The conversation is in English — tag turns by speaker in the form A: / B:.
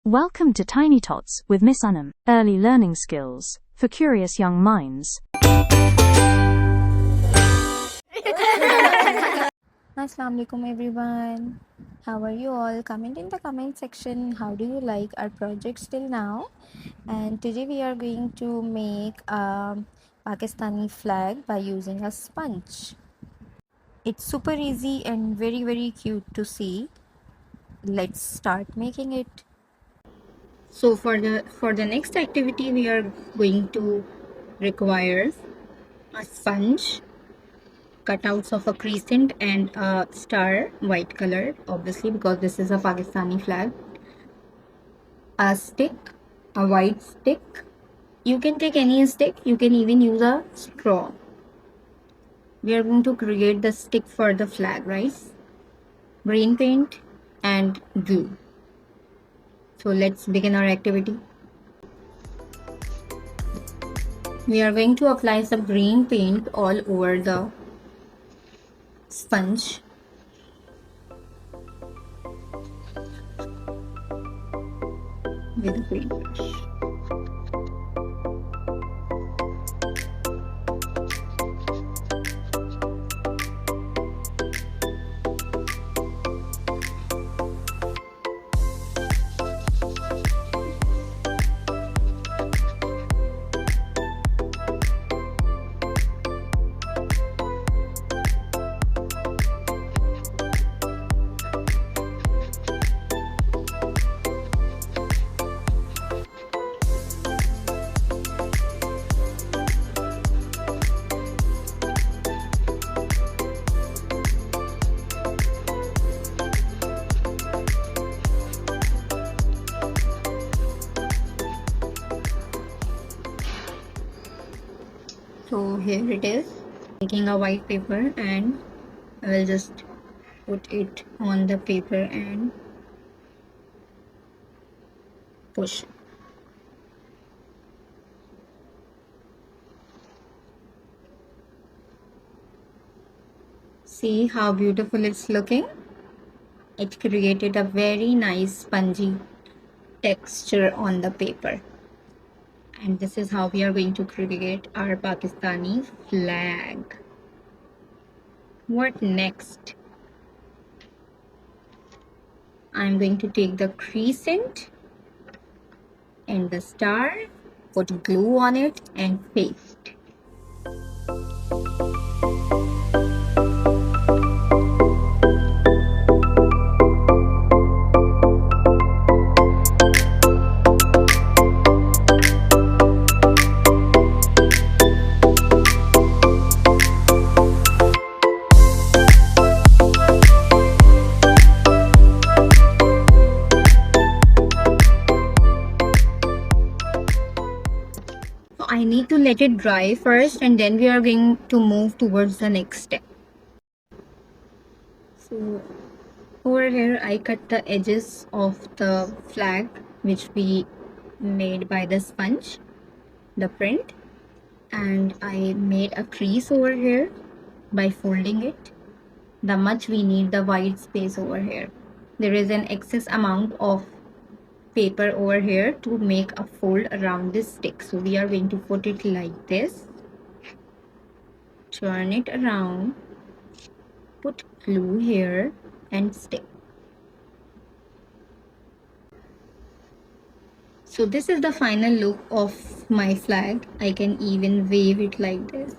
A: Welcome to Tiny Tots with Miss Anam, early learning skills for curious young minds.
B: Assalamu alaikum everyone. How are you all? Comment in the comment section how do you like our projects till now. And today we are going to make a Pakistani flag by using a sponge. It's super easy and very cute to see. Let's start making it. So for the next activity we are going to require a sponge, cutouts of a crescent and a star, white color obviously because this is a Pakistani flag, a stick, a white stick. You can take any stick, you can even use a straw. We are going to create the stick for the flag, right? Green paint and glue. So let's begin our activity. We are going to apply some green paint all over the sponge. With a paintbrush. So here it is, taking a white paper and I will just put it on the paper and push. See how beautiful it's looking? It created a very nice spongy texture on the paper. And this is how we are going to create our Pakistani flag. What next? I'm going to take the crescent and the star, put glue on it and paste. I need to let it dry first and then we are going to move towards the next step. So over here I cut the edges of the flag which we made by the sponge, the print, and I made a crease over here by folding it. The much we need the white space over here. There is an excess amount of paper over here to make a fold around this stick, so we are going to put it like this, turn it around, put glue here and stick. So this is the final look of my flag. I can even wave it like this.